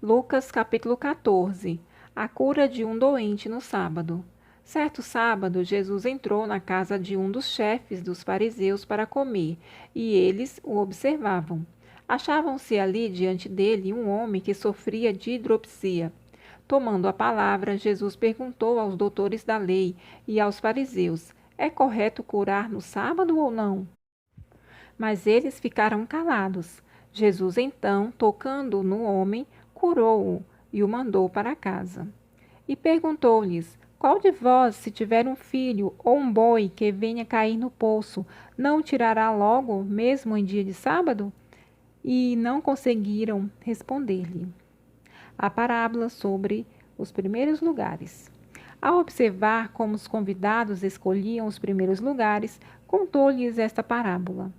Lucas capítulo 14. A cura de um doente no sábado. Certo sábado, Jesus entrou na casa de um dos chefes dos fariseus para comer, e eles o observavam. Achavam-se ali diante dele um homem que sofria de hidropsia. Tomando a palavra, Jesus perguntou aos doutores da lei e aos fariseus: é correto curar no sábado ou não? Mas eles ficaram calados. Jesus, então, tocando no homem, curou-o e o mandou para casa. E perguntou-lhes: qual de vós, se tiver um filho ou um boi que venha cair no poço, não o tirará logo, mesmo em dia de sábado? E não conseguiram responder-lhe. A parábola sobre os primeiros lugares. Ao observar como os convidados escolhiam os primeiros lugares, contou-lhes esta parábola.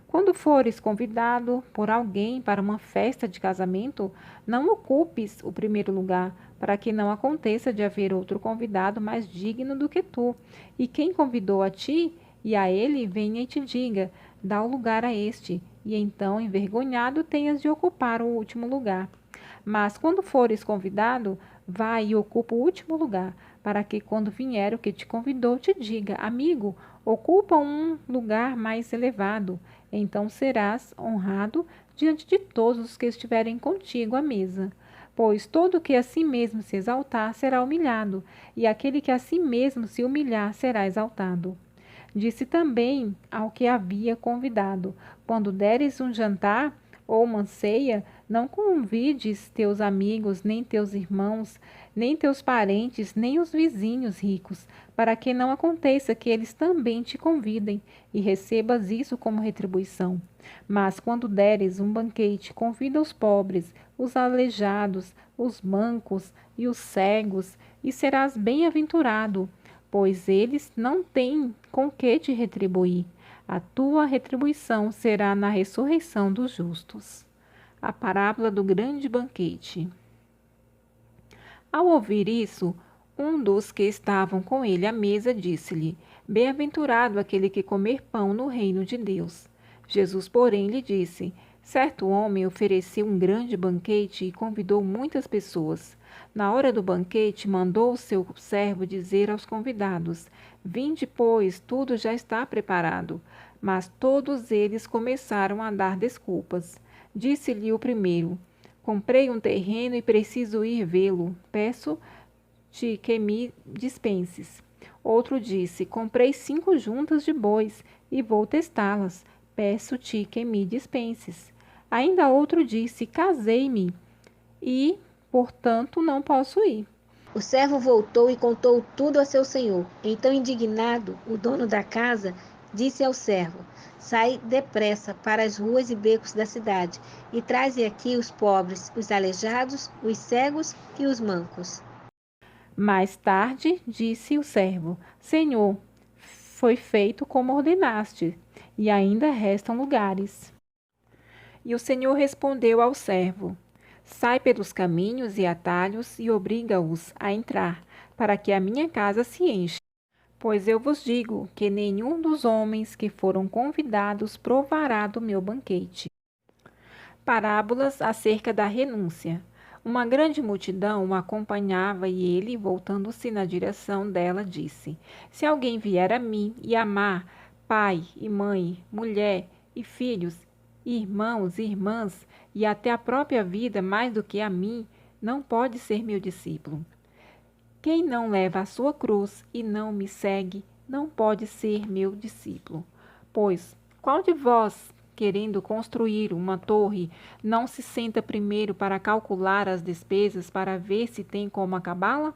Quando fores convidado por alguém para uma festa de casamento, não ocupes o primeiro lugar, para que não aconteça de haver outro convidado mais digno do que tu, e quem convidou a ti e a ele venha e te diga: dá o lugar a este, e então, envergonhado, tenhas de ocupar o último lugar. Mas quando fores convidado, vai e ocupa o último lugar, para que quando vier o que te convidou te diga: amigo, ocupa um lugar mais elevado. Então serás honrado diante de todos os que estiverem contigo à mesa. Pois todo que a si mesmo se exaltar será humilhado, e aquele que a si mesmo se humilhar será exaltado. Disse também ao que havia convidado: quando deres um jantar ou uma ceia, não convides teus amigos, nem teus irmãos, nem teus parentes, nem os vizinhos ricos, para que não aconteça que eles também te convidem e recebas isso como retribuição. Mas quando deres um banquete, convida os pobres, os aleijados, os mancos e os cegos, e serás bem-aventurado, pois eles não têm com que te retribuir. A tua retribuição será na ressurreição dos justos. A parábola do grande banquete. Ao ouvir isso, um dos que estavam com ele à mesa disse-lhe: bem-aventurado aquele que comer pão no reino de Deus. Jesus, porém, lhe disse: certo homem ofereceu um grande banquete e convidou muitas pessoas. Na hora do banquete, mandou o seu servo dizer aos convidados: vinde, pois, tudo já está preparado. Mas todos eles começaram a dar desculpas. Disse-lhe o primeiro: comprei um terreno e preciso ir vê-lo. Peço-te que me dispenses. Outro disse: comprei 5 juntas de bois e vou testá-las. Peço-te que me dispenses. Ainda outro disse: casei-me e, portanto, não posso ir. O servo voltou e contou tudo a seu senhor. Então, indignado, o dono da casa disse ao servo: sai depressa para as ruas e becos da cidade e traze aqui os pobres, os aleijados, os cegos e os mancos. Mais tarde disse o servo: Senhor, foi feito como ordenaste, e ainda restam lugares. E o Senhor respondeu ao servo: sai pelos caminhos e atalhos e obriga-os a entrar, para que a minha casa se encha. Pois eu vos digo que nenhum dos homens que foram convidados provará do meu banquete. Parábolas acerca da renúncia. Uma grande multidão o acompanhava e ele, voltando-se na direção dela, disse: se alguém vier a mim e amar pai e mãe, mulher e filhos, irmãos e irmãs, e até a própria vida mais do que a mim, não pode ser meu discípulo. Quem não leva a sua cruz e não me segue, não pode ser meu discípulo. Pois, qual de vós, querendo construir uma torre, não se senta primeiro para calcular as despesas para ver se tem como acabá-la?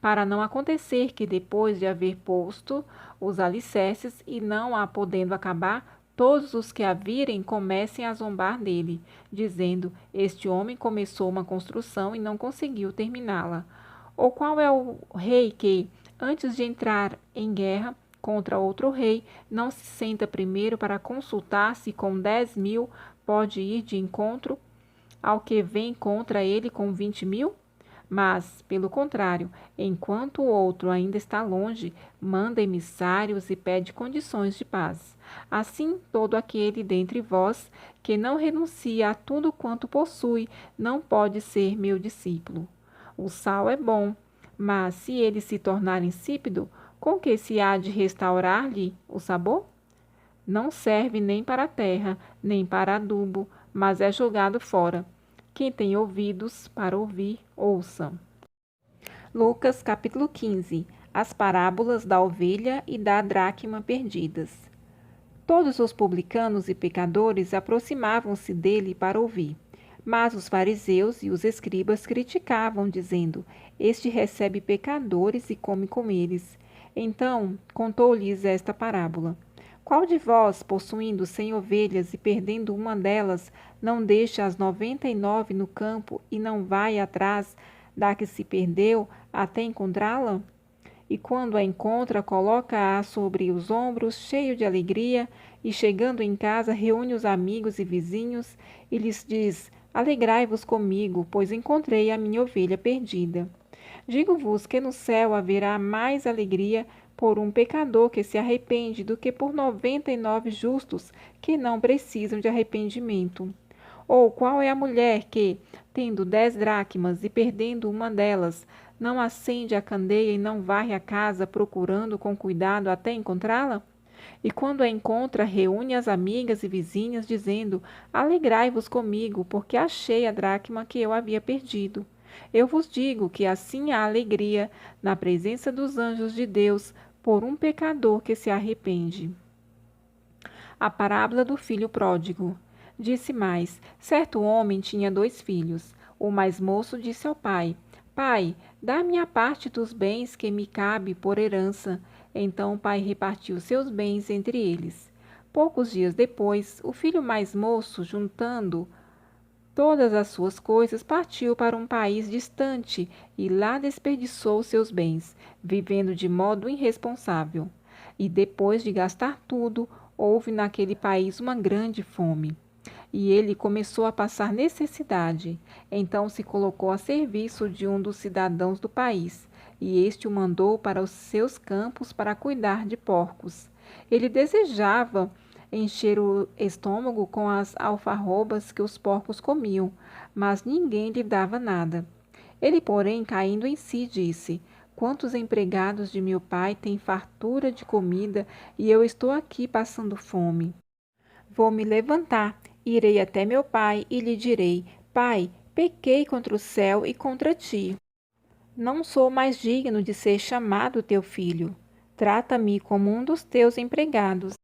Para não acontecer que, depois de haver posto os alicerces e não a podendo acabar, todos os que a virem comecem a zombar dele, dizendo: este homem começou uma construção e não conseguiu terminá-la. Ou qual é o rei que, antes de entrar em guerra contra outro rei, não se senta primeiro para consultar se com 10.000 pode ir de encontro ao que vem contra ele com 20.000? Mas, pelo contrário, enquanto o outro ainda está longe, manda emissários e pede condições de paz. Assim, todo aquele dentre vós que não renuncia a tudo quanto possui, não pode ser meu discípulo. O sal é bom, mas se ele se tornar insípido, com que se há de restaurar-lhe o sabor? Não serve nem para a terra, nem para adubo, mas é jogado fora. Quem tem ouvidos para ouvir, ouça. Lucas capítulo 15. As parábolas da ovelha e da dracma perdidas. Todos os publicanos e pecadores aproximavam-se dele para ouvir. Mas os fariseus e os escribas criticavam, dizendo: Este recebe pecadores e come com eles. Então contou-lhes esta parábola. Qual de vós, possuindo 100 ovelhas e perdendo uma delas, não deixa as 99 no campo e não vai atrás da que se perdeu até encontrá-la? E quando a encontra, coloca-a sobre os ombros, cheio de alegria, e chegando em casa, reúne os amigos e vizinhos e lhes diz: Alegrai-vos comigo, pois encontrei a minha ovelha perdida. Digo-vos que no céu haverá mais alegria por um pecador que se arrepende do que por 99 justos que não precisam de arrependimento. Ou qual é a mulher que, tendo 10 dracmas e perdendo uma delas, não acende a candeia e não varre a casa procurando com cuidado até encontrá-la? E quando a encontra, reúne as amigas e vizinhas, dizendo: Alegrai-vos comigo, porque achei a dracma que eu havia perdido. Eu vos digo que assim há alegria na presença dos anjos de Deus por um pecador que se arrepende. A parábola do filho pródigo. Disse mais: certo homem tinha 2 filhos. O mais moço disse ao pai: Pai, dá-me a parte dos bens que me cabe por herança. Então o pai repartiu seus bens entre eles. Poucos dias depois, o filho mais moço, juntando todas as suas coisas, partiu para um país distante e lá desperdiçou seus bens, vivendo de modo irresponsável. E depois de gastar tudo, houve naquele país uma grande fome. E ele começou a passar necessidade. Então se colocou a serviço de um dos cidadãos do país, e este o mandou para os seus campos para cuidar de porcos. Ele desejava encher o estômago com as alfarrobas que os porcos comiam, mas ninguém lhe dava nada. Ele, porém, caindo em si, disse: Quantos empregados de meu pai têm fartura de comida e eu estou aqui passando fome? Vou me levantar, irei até meu pai e lhe direi: Pai, pequei contra o céu e contra ti. Não sou mais digno de ser chamado teu filho. Trata-me como um dos teus empregados.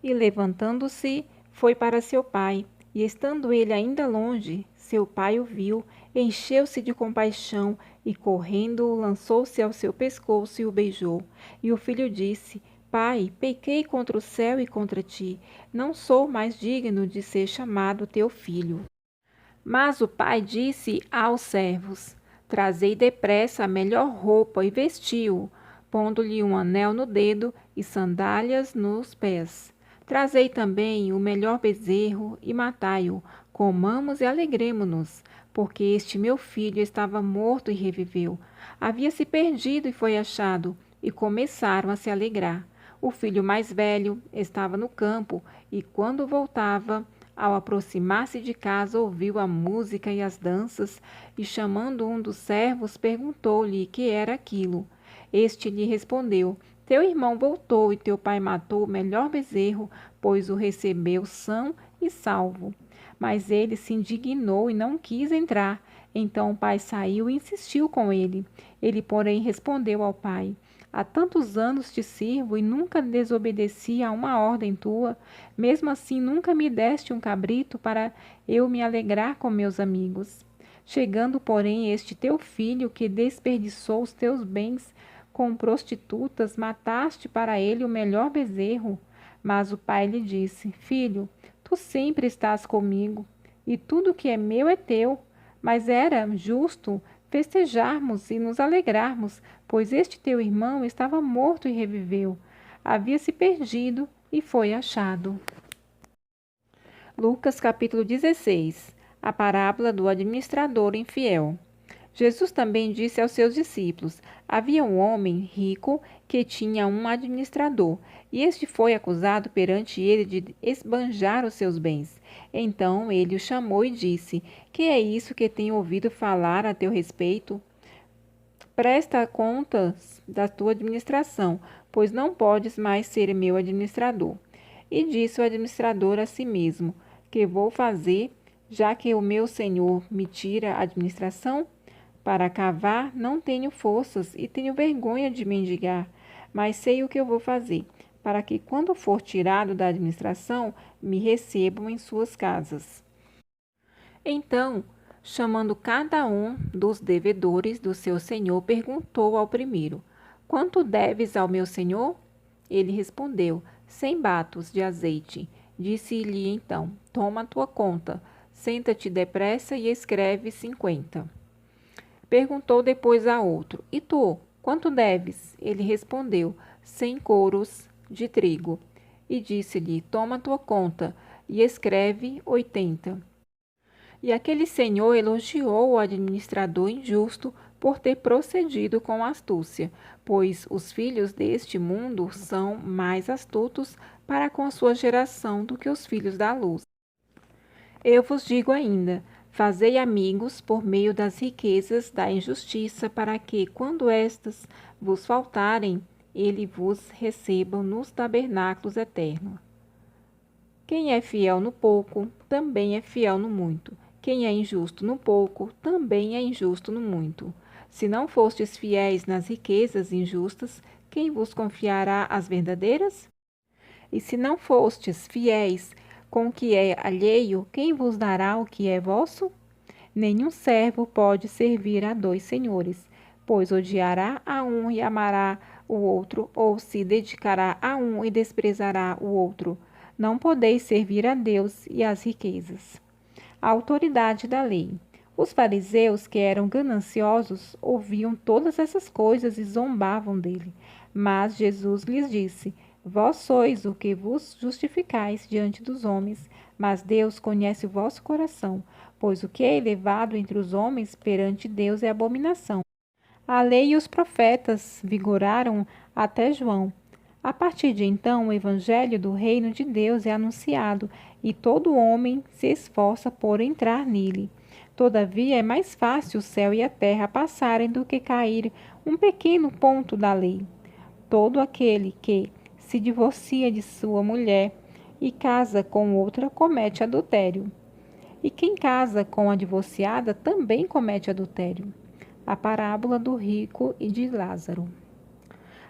E levantando-se, foi para seu pai. E estando ele ainda longe, seu pai o viu, encheu-se de compaixão e, correndo, lançou-se ao seu pescoço e o beijou. E o filho disse: Pai, pequei contra o céu e contra ti. Não sou mais digno de ser chamado teu filho. Mas o pai disse aos servos: Trazei depressa a melhor roupa e vestiu-o, pondo-lhe um anel no dedo e sandálias nos pés. Trazei também o melhor bezerro e matai-o. Comamos e alegremo-nos, porque este meu filho estava morto e reviveu. Havia se perdido e foi achado, e começaram a se alegrar. O filho mais velho estava no campo, e quando voltava, ao aproximar-se de casa, ouviu a música e as danças, e chamando um dos servos, perguntou-lhe que era aquilo. Este lhe respondeu: Teu irmão voltou e teu pai matou o melhor bezerro, pois o recebeu são e salvo. Mas ele se indignou e não quis entrar. Então o pai saiu e insistiu com ele. Ele, porém, respondeu ao pai: Há tantos anos te sirvo e nunca desobedeci a uma ordem tua. Mesmo assim, nunca me deste um cabrito para eu me alegrar com meus amigos. Chegando, porém, este teu filho, que desperdiçou os teus bens com prostitutas, mataste para ele o melhor bezerro. Mas o pai lhe disse: Filho, tu sempre estás comigo, e tudo que é meu é teu. Mas era justo festejarmos e nos alegrarmos, pois este teu irmão estava morto e reviveu. Havia se perdido e foi achado. Lucas capítulo 16. A parábola do administrador infiel. Jesus também disse aos seus discípulos: havia um homem rico que tinha um administrador, e este foi acusado perante ele de esbanjar os seus bens. Então ele o chamou e disse: que é isso que tenho ouvido falar a teu respeito? Presta contas da tua administração, pois não podes mais ser meu administrador. E disse o administrador a si mesmo: que vou fazer, já que o meu senhor me tira a administração? Para cavar não tenho forças e tenho vergonha de mendigar, mas sei o que eu vou fazer, para que, quando for tirado da administração, me recebam em suas casas. Então, chamando cada um dos devedores do seu senhor, perguntou ao primeiro: quanto deves ao meu senhor? Ele respondeu: 100 batos de azeite. Disse-lhe então: toma a tua conta, senta-te depressa e escreve 50. Perguntou depois a outro: e tu, quanto deves? Ele respondeu: 100 coros de trigo. E disse-lhe: toma a tua conta e escreve 80. E aquele senhor elogiou o administrador injusto por ter procedido com astúcia, pois os filhos deste mundo são mais astutos para com a sua geração do que os filhos da luz. Eu vos digo ainda: fazei amigos por meio das riquezas da injustiça, para que, quando estas vos faltarem, ele vos receba nos tabernáculos eternos. Quem é fiel no pouco, também é fiel no muito. Quem é injusto no pouco, também é injusto no muito. Se não fostes fiéis nas riquezas injustas, quem vos confiará as verdadeiras? E se não fostes fiéis com o que é alheio, quem vos dará o que é vosso? Nenhum servo pode servir a dois senhores, pois odiará a um e amará o outro, ou se dedicará a um e desprezará o outro. Não podeis servir a Deus e às riquezas. A autoridade da lei. Os fariseus, que eram gananciosos, ouviam todas essas coisas e zombavam dele. Mas Jesus lhes disse: vós sois o que vos justificais diante dos homens, mas Deus conhece o vosso coração, pois o que é elevado entre os homens perante Deus é abominação. A lei e os profetas vigoraram até João. A partir de então, o evangelho do reino de Deus é anunciado, e todo homem se esforça por entrar nele. Todavia, é mais fácil o céu e a terra passarem do que cair um pequeno ponto da lei. Todo aquele que se divorcia de sua mulher e casa com outra comete adultério. E quem casa com a divorciada também comete adultério. A parábola do rico e de Lázaro.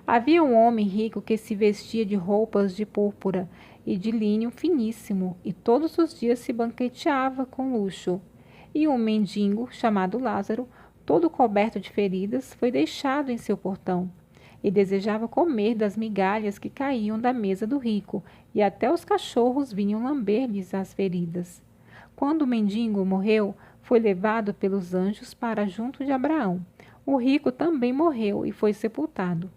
Havia um homem rico que se vestia de roupas de púrpura e de linho finíssimo, e todos os dias se banqueteava com luxo. E um mendigo, chamado Lázaro, todo coberto de feridas, foi deixado em seu portão. E desejava comer das migalhas que caíam da mesa do rico, e até os cachorros vinham lamber-lhes as feridas. Quando o mendigo morreu, foi levado pelos anjos para junto de Abraão. O rico também morreu e foi sepultado.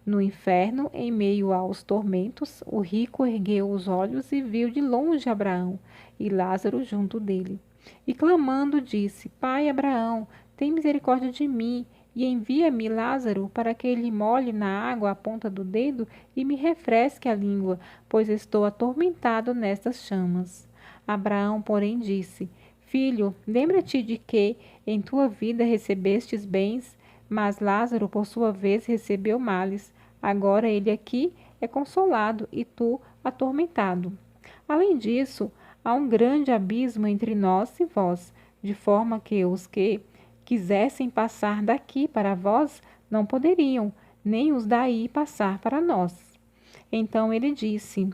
No inferno, em meio aos tormentos, o rico ergueu os olhos e viu de longe Abraão e Lázaro junto dele. E clamando disse: Pai Abraão, tem misericórdia de mim e envia-me Lázaro para que ele molhe na água a ponta do dedo e me refresque a língua, pois estou atormentado nestas chamas. Abraão, porém, disse: Filho, lembra-te de que em tua vida recebestes bens, mas Lázaro, por sua vez, recebeu males. Agora ele aqui é consolado e tu atormentado. Além disso, há um grande abismo entre nós e vós, de forma que os que quisessem passar daqui para vós não poderiam, nem os daí passar para nós. Então ele disse: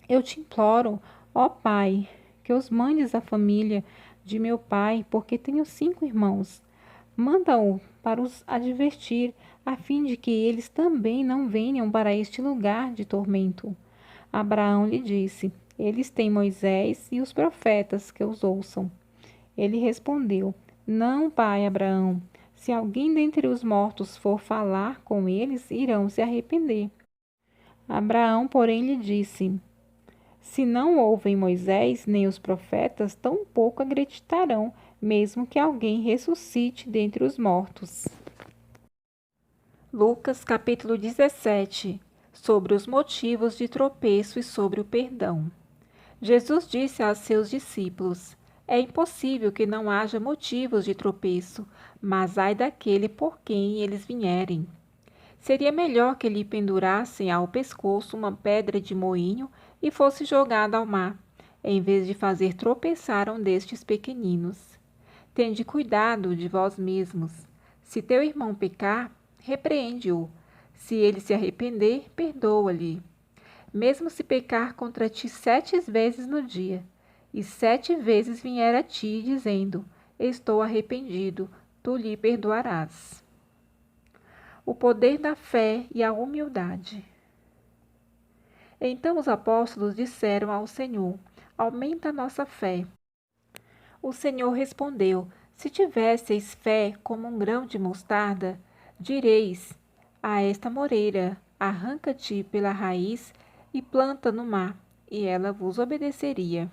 Eu te imploro, ó Pai, que os mandes à família de meu pai, porque tenho 5 irmãos. Manda-o para os advertir, a fim de que eles também não venham para este lugar de tormento. Abraão lhe disse: Eles têm Moisés e os profetas, que os ouçam. Ele respondeu: Não, pai Abraão. Se alguém dentre os mortos for falar com eles, irão se arrepender. Abraão, porém, lhe disse: Se não ouvem Moisés nem os profetas, tampouco acreditarão, mesmo que alguém ressuscite dentre os mortos. Lucas capítulo 17, sobre os motivos de tropeço e sobre o perdão. Jesus disse a seus discípulos: É impossível que não haja motivos de tropeço, mas ai daquele por quem eles vierem. Seria melhor que lhe pendurassem ao pescoço uma pedra de moinho e fosse jogada ao mar, em vez de fazer tropeçar um destes pequeninos. Tende cuidado de vós mesmos. Se teu irmão pecar, repreende-o. Se ele se arrepender, perdoa-lhe. Mesmo se pecar contra ti 7 vezes no dia, e 7 vezes vier a ti, dizendo: Estou arrependido, tu lhe perdoarás. O poder da fé e a humildade. Então os apóstolos disseram ao Senhor: Aumenta a nossa fé. O Senhor respondeu: Se tivesseis fé como um grão de mostarda, direis a esta moreira: Arranca-te pela raiz e planta no mar, e ela vos obedeceria.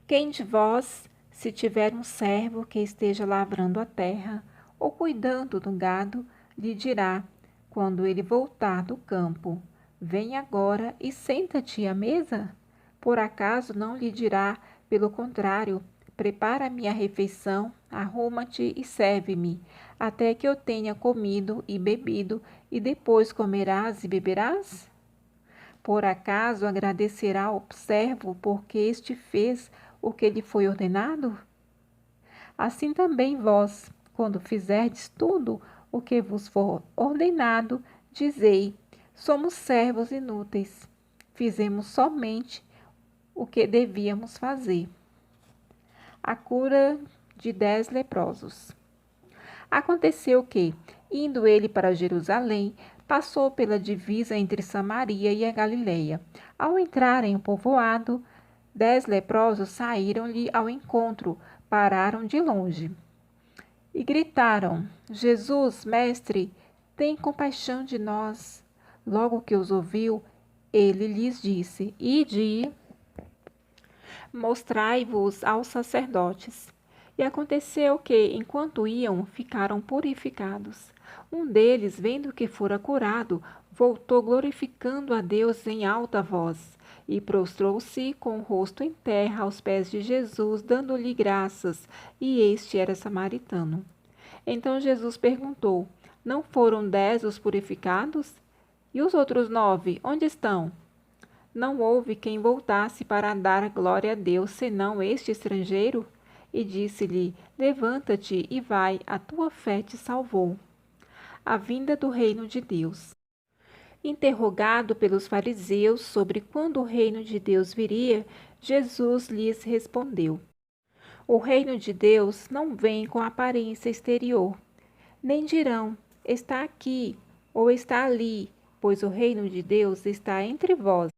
Quem de vós, se tiver um servo que esteja lavrando a terra ou cuidando do gado, lhe dirá, quando ele voltar do campo: Vem agora e senta-te à mesa? Por acaso não lhe dirá, pelo contrário: Prepara-me a refeição, arruma-te e serve-me, até que eu tenha comido e bebido, e depois comerás e beberás? Por acaso agradecerá ao servo porque este fez o que lhe foi ordenado? Assim também vós, quando fizerdes tudo o que vos for ordenado, dizei: somos servos inúteis, fizemos somente o que devíamos fazer. A cura de 10 leprosos. Aconteceu que, indo ele para Jerusalém, passou pela divisa entre Samaria e a Galileia. Ao entrar em um povoado, 10 leprosos saíram-lhe ao encontro, pararam de longe e gritaram: Jesus, mestre, tem compaixão de nós. Logo que os ouviu, ele lhes disse: Ide, mostrai-vos aos sacerdotes. E aconteceu que, enquanto iam, ficaram purificados. Um deles, vendo que fora curado, voltou glorificando a Deus em alta voz, e prostrou-se com o rosto em terra aos pés de Jesus, dando-lhe graças, e este era samaritano. Então Jesus perguntou: Não foram 10 os purificados? E os outros 9, onde estão? Não houve quem voltasse para dar glória a Deus, senão este estrangeiro? E disse-lhe: Levanta-te e vai, a tua fé te salvou. A vinda do reino de Deus. Interrogado pelos fariseus sobre quando o reino de Deus viria, Jesus lhes respondeu: O reino de Deus não vem com aparência exterior. Nem dirão: está aqui ou está ali, pois o reino de Deus está entre vós.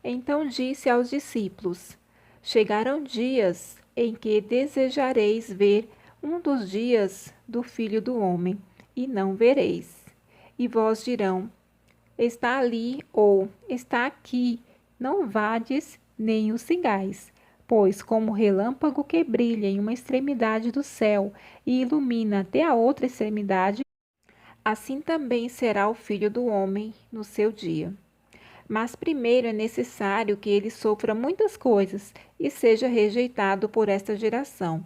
Então disse aos discípulos: Chegarão dias em que desejareis ver um dos dias do Filho do Homem, e não vereis. E vós dirão: Está ali ou está aqui, não vades nem o sigais. Pois, como o relâmpago que brilha em uma extremidade do céu e ilumina até a outra extremidade, assim também será o Filho do Homem no seu dia. Mas primeiro é necessário que ele sofra muitas coisas e seja rejeitado por esta geração.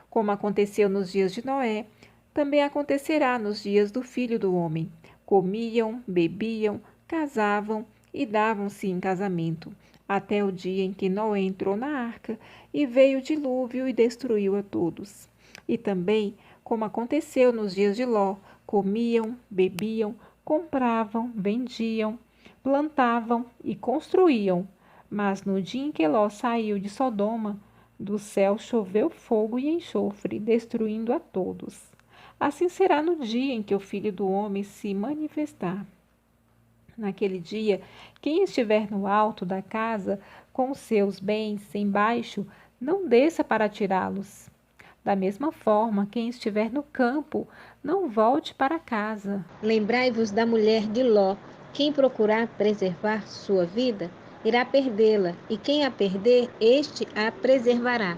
Como aconteceu nos dias de Noé, também acontecerá nos dias do Filho do Homem. Comiam, bebiam, casavam e davam-se em casamento, até o dia em que Noé entrou na arca e veio o dilúvio e destruiu a todos. E também, como aconteceu nos dias de Ló, comiam, bebiam, compravam, vendiam, plantavam e construíam. Mas no dia em que Ló saiu de Sodoma, do céu choveu fogo e enxofre, destruindo a todos. Assim será no dia em que o Filho do Homem se manifestar. Naquele dia, quem estiver no alto da casa, com seus bens embaixo, não desça para tirá-los. Da mesma forma, quem estiver no campo, não volte para casa. Lembrai-vos da mulher de Ló. Quem procurar preservar sua vida, irá perdê-la, e quem a perder, este a preservará.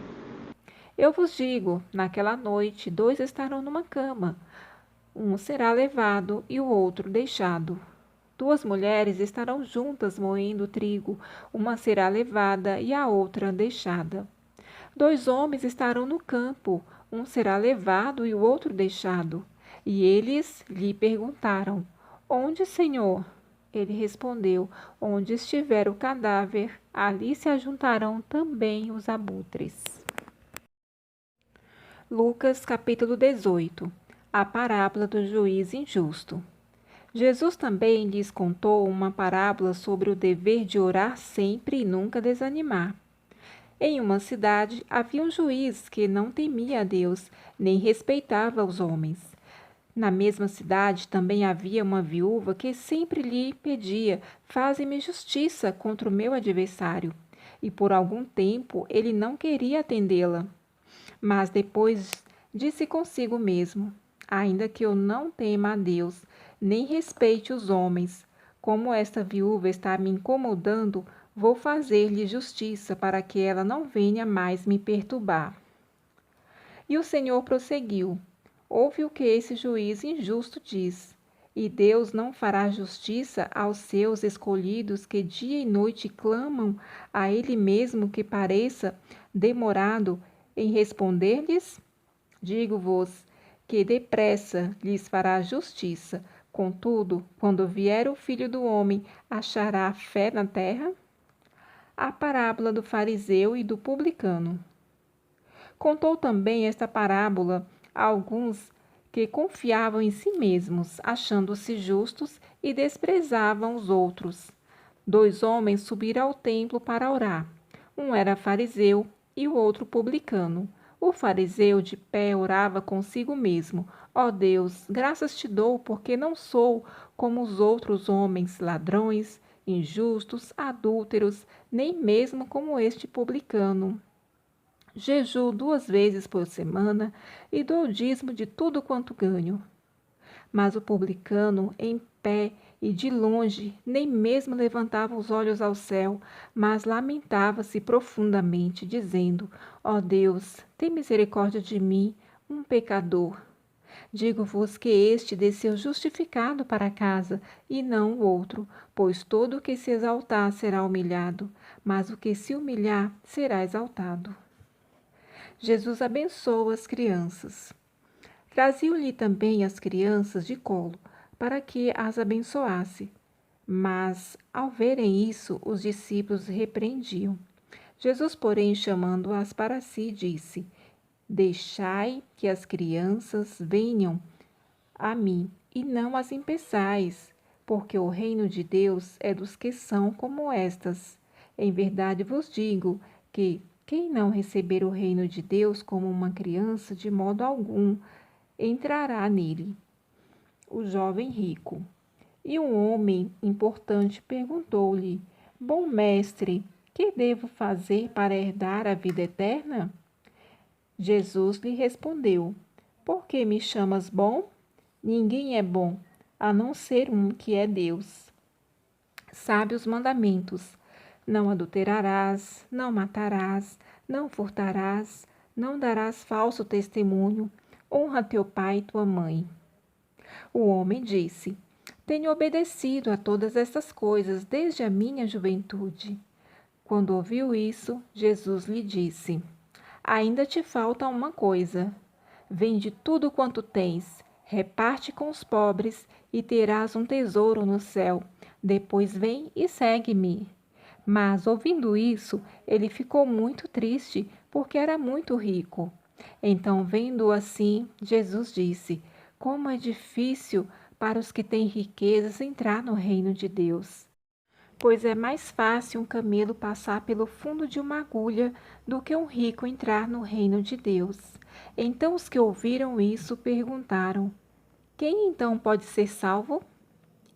Eu vos digo, naquela noite, dois estarão numa cama, um será levado e o outro deixado. Duas mulheres estarão juntas moendo trigo, uma será levada e a outra deixada. Dois homens estarão no campo, um será levado e o outro deixado. E eles lhe perguntaram: Onde, Senhor? Ele respondeu: Onde estiver o cadáver, ali se ajuntarão também os abutres. Lucas capítulo 18. A parábola do juiz injusto. Jesus também lhes contou uma parábola sobre o dever de orar sempre e nunca desanimar. Em uma cidade havia um juiz que não temia a Deus, nem respeitava os homens. Na mesma cidade também havia uma viúva que sempre lhe pedia: Faze-me justiça contra o meu adversário. E por algum tempo ele não queria atendê-la. Mas depois disse consigo mesmo: Ainda que eu não tema a Deus, nem respeite os homens, como esta viúva está me incomodando, vou fazer-lhe justiça para que ela não venha mais me perturbar. E o Senhor prosseguiu: Ouve o que esse juiz injusto diz. E Deus não fará justiça aos seus escolhidos que dia e noite clamam a Ele mesmo que pareça demorado em responder-lhes? Digo-vos que depressa lhes fará justiça. Contudo, quando vier o Filho do Homem, achará fé na terra? A parábola do fariseu e do publicano. Contou também esta parábola a alguns que confiavam em si mesmos, achando-se justos e desprezavam os outros. Dois homens subiram ao templo para orar. Um era fariseu e o outro publicano. O fariseu de pé orava consigo mesmo: Ó Deus, graças te dou, porque não sou como os outros homens, ladrões, injustos, adúlteros, nem mesmo como este publicano. Jejuo 2 vezes por semana e dou o dízimo de tudo quanto ganho. Mas o publicano, em pé e de longe, nem mesmo levantava os olhos ao céu, mas lamentava-se profundamente, dizendo: Ó Deus, tem misericórdia de mim, um pecador. Digo-vos que este desceu justificado para casa, e não o outro, pois todo o que se exaltar será humilhado, mas o que se humilhar será exaltado. Jesus abençoa as crianças. Traziam-lhe também as crianças de colo, para que as abençoasse. Mas, ao verem isso, os discípulos repreendiam. Jesus, porém, chamando-as para si, disse: Deixai que as crianças venham a mim, e não as impeçais, porque o reino de Deus é dos que são como estas. Em verdade vos digo que quem não receber o reino de Deus como uma criança, de modo algum entrará nele. O jovem rico. E um homem importante perguntou-lhe: Bom mestre, que devo fazer para herdar a vida eterna? Jesus lhe respondeu: Por que me chamas bom? Ninguém é bom, a não ser um que é Deus. Sabe os mandamentos: Não adulterarás, não matarás, não furtarás, não darás falso testemunho, honra teu pai e tua mãe. O homem disse: Tenho obedecido a todas estas coisas desde a minha juventude. Quando ouviu isso, Jesus lhe disse: Ainda te falta uma coisa. Vende tudo quanto tens, reparte com os pobres e terás um tesouro no céu. Depois vem e segue-me. Mas, ouvindo isso, ele ficou muito triste, porque era muito rico. Então, vendo-o assim, Jesus disse: Como é difícil para os que têm riquezas entrar no reino de Deus. Pois é mais fácil um camelo passar pelo fundo de uma agulha do que um rico entrar no reino de Deus. Então os que ouviram isso perguntaram: Quem então pode ser salvo?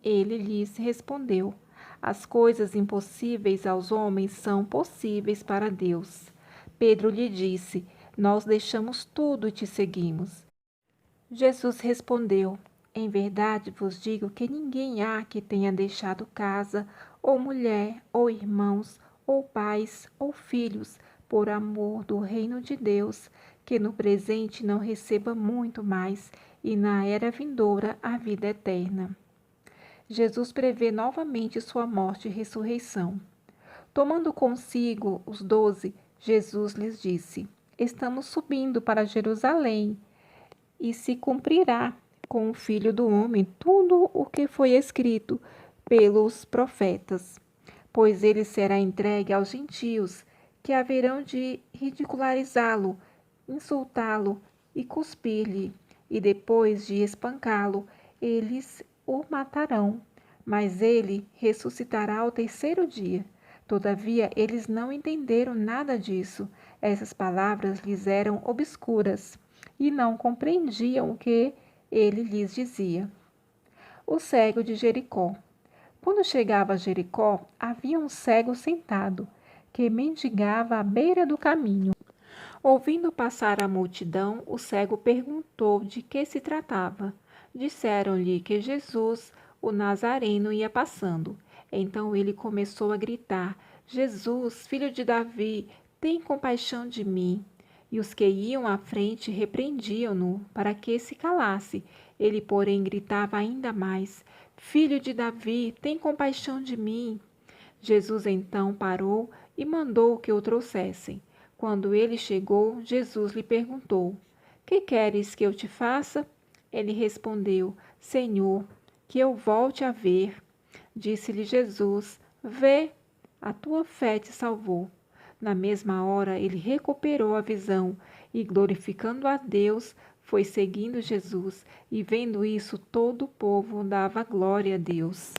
Ele lhes respondeu: As coisas impossíveis aos homens são possíveis para Deus. Pedro lhe disse: Nós deixamos tudo e te seguimos. Jesus respondeu: Em verdade vos digo que ninguém há que tenha deixado casa, ou mulher, ou irmãos, ou pais, ou filhos, por amor do reino de Deus, que no presente não receba muito mais e na era vindoura a vida eterna. Jesus prevê novamente sua morte e ressurreição. Tomando consigo os 12, Jesus lhes disse: Estamos subindo para Jerusalém, e se cumprirá com o Filho do Homem tudo o que foi escrito pelos profetas. Pois ele será entregue aos gentios, que haverão de ridicularizá-lo, insultá-lo e cuspir-lhe, e depois de espancá-lo, eles o matarão. Mas ele ressuscitará ao terceiro dia. Todavia, eles não entenderam nada disso. Essas palavras lhes eram obscuras e não compreendiam o que ele lhes dizia. O cego de Jericó. Quando chegava a Jericó, havia um cego sentado, que mendigava à beira do caminho. Ouvindo passar a multidão, o cego perguntou de que se tratava. Disseram-lhe que Jesus, o Nazareno, ia passando. Então ele começou a gritar: Jesus, filho de Davi, tem compaixão de mim. E os que iam à frente repreendiam-no para que se calasse. Ele, porém, gritava ainda mais: Filho de Davi, tem compaixão de mim. Jesus então parou e mandou que o trouxessem. Quando ele chegou, Jesus lhe perguntou: Que queres que eu te faça? Ele respondeu: Senhor, que eu volte a ver. Disse-lhe Jesus: Vê, a tua fé te salvou. Na mesma hora ele recuperou a visão e, glorificando a Deus, foi seguindo Jesus, e vendo isso todo o povo dava glória a Deus.